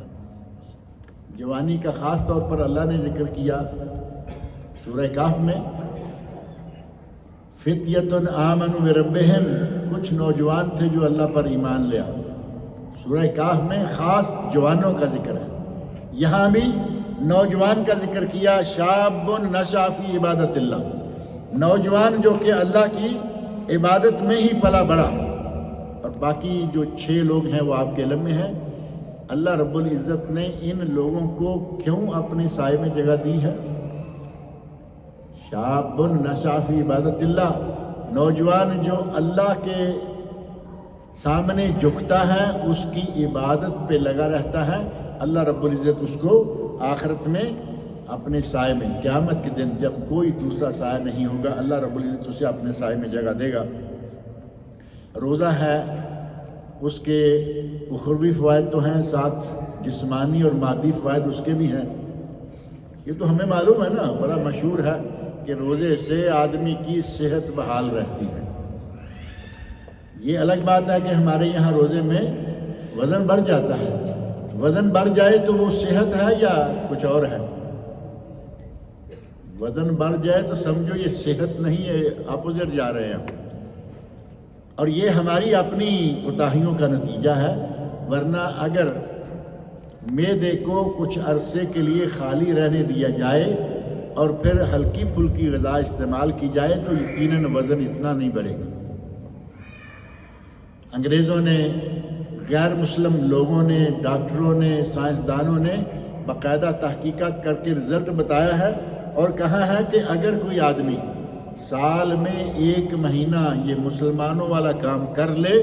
جوانی کا خاص طور پر اللہ نے ذکر کیا سورہ کہف میں، فتیۃ آمنوا بربہم، کچھ نوجوان تھے جو اللہ پر ایمان لے آئے۔ سورہ کہف میں خاص جوانوں کا ذکر ہے، یہاں بھی نوجوان کا ذکر کیا، شاب نشأ فی عبادت اللہ، نوجوان جو کہ اللہ کی عبادت میں ہی پلا بڑھا۔ اور باقی جو 6 لوگ ہیں وہ آپ کے علم میں ہیں۔ اللہ رب العزت نے ان لوگوں کو کیوں اپنے سائے میں جگہ دی ہے؟ شاب نشأ فی عبادت اللہ، نوجوان جو اللہ کے سامنے جھکتا ہے، اس کی عبادت پہ لگا رہتا ہے، اللہ رب العزت اس کو آخرت میں اپنے سائے میں، قیامت کے دن جب کوئی دوسرا سایہ نہیں ہوگا، اللہ رب العزت اسے اپنے سائے میں جگہ دے گا۔ روزہ ہے، اس کے اخروی فوائد تو ہیں، ساتھ جسمانی اور مادی فوائد اس کے بھی ہیں۔ یہ تو ہمیں معلوم ہے نا، بڑا مشہور ہے کہ روزے سے آدمی کی صحت بحال رہتی ہے۔ یہ الگ بات ہے کہ ہمارے یہاں روزے میں وزن بڑھ جاتا ہے، وزن بڑھ جائے تو وہ صحت ہے یا کچھ اور ہے؟ وزن بڑھ جائے تو سمجھو یہ صحت نہیں ہے، اپوزٹ جا رہے ہیں، اور یہ ہماری اپنی کوتاہیوں کا نتیجہ ہے۔ ورنہ اگر معدے کو کچھ عرصے کے لیے خالی رہنے دیا جائے اور پھر ہلکی پھلکی غذا استعمال کی جائے تو یقیناً وزن اتنا نہیں بڑھے گا۔ انگریزوں نے، غیر مسلم لوگوں نے، ڈاکٹروں نے، سائنسدانوں نے باقاعدہ تحقیقات کر کے رزلٹ بتایا ہے اور کہا ہے کہ اگر کوئی آدمی سال میں 1 مہینہ یہ مسلمانوں والا کام کر لے،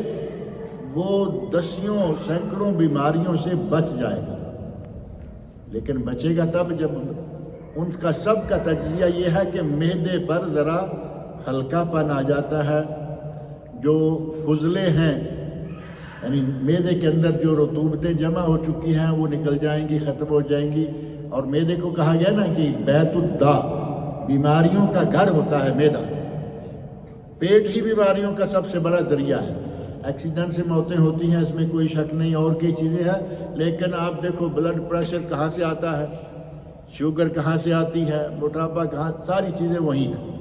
وہ دسیوں سینکڑوں بیماریوں سے بچ جائے گا۔ لیکن بچے گا تب جب ان کا سب کا تجزیہ یہ ہے کہ معدے پر ذرا ہلکا پن آ جاتا ہے، جو فضلے ہیں یعنی معدے کے اندر جو رطوبتیں جمع ہو چکی ہیں وہ نکل جائیں گی، ختم ہو جائیں گی۔ اور معدے کو کہا گیا نا کہ بیت الداء، بیماریوں کا گھر ہوتا ہے معدہ۔ پیٹ ہی بیماریوں کا سب سے بڑا ذریعہ ہے۔ ایکسیڈنٹ سے موتیں ہوتی ہیں، اس میں کوئی شک نہیں، اور کئی چیزیں ہیں، لیکن آپ دیکھو بلڈ پریشر کہاں سے آتا ہے، شوگر کہاں سے آتی ہے، موٹاپا کہاں، ساری چیزیں وہی ہیں۔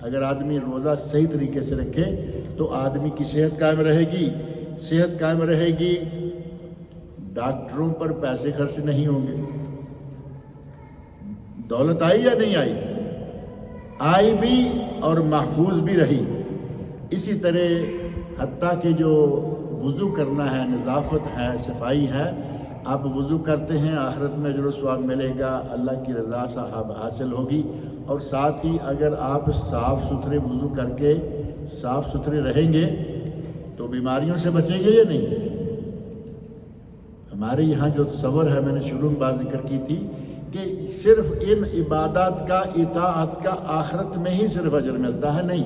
اگر آدمی روزہ صحیح طریقے سے رکھے تو آدمی کی صحت قائم رہے گی، صحت قائم رہے گی، ڈاکٹروں پر پیسے خرچ نہیں ہوں گے۔ دولت آئی یا نہیں آئی؟ آئی بھی اور محفوظ بھی رہی۔ اسی طرح حتیٰ کہ جو وضو کرنا ہے، نظافت ہے، صفائی ہے، آپ وضو کرتے ہیں، آخرت میں اجر و ثواب ملے گا، اللہ کی رضا صاحب حاصل ہوگی۔ اور ساتھ ہی اگر آپ صاف ستھرے وضو کر کے صاف ستھرے رہیں گے تو بیماریوں سے بچیں گے یا نہیں؟ ہمارے یہاں جو تصور ہے، میں نے شروع میں بات ذکر کی تھی کہ صرف ان عبادات کا، اطاعت کا آخرت میں ہی صرف اجر ملتا ہے، نہیں،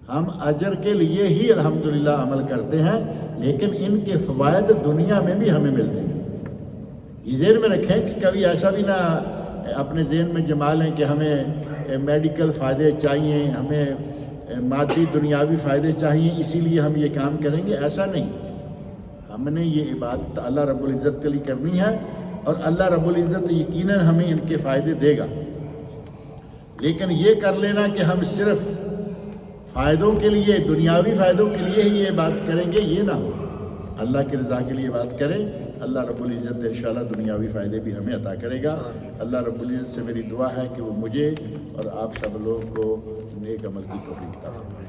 ہم اجر کے لیے ہی الحمدللہ عمل کرتے ہیں، لیکن ان کے فوائد دنیا میں بھی ہمیں ملتے ہیں۔ یہ ذہن میں رکھیں کہ کبھی ایسا بھی نہ اپنے ذہن میں جما لیں کہ ہمیں میڈیکل فائدے چاہیے، ہمیں مادی دنیاوی فائدے چاہیے، اسی لیے ہم یہ کام کریں گے، ایسا نہیں۔ ہم نے یہ عبادت اللہ رب العزت کے لیے کرنی ہے اور اللہ رب العزت یقیناً ہمیں ان کے فائدے دے گا۔ لیکن یہ کر لینا کہ ہم صرف فائدوں کے لیے، دنیاوی فائدوں کے لیے ہی یہ بات کریں گے، یہ نہ ہو۔ اللہ کی رضا کے لیے بات کریں، اللہ رب العزت انشاءاللہ دنیاوی فائدے بھی ہمیں عطا کرے گا۔ اللہ رب العزت سے میری دعا ہے کہ وہ مجھے اور آپ سب لوگوں کو نیک عمل کی توفیق عطا فرمائے۔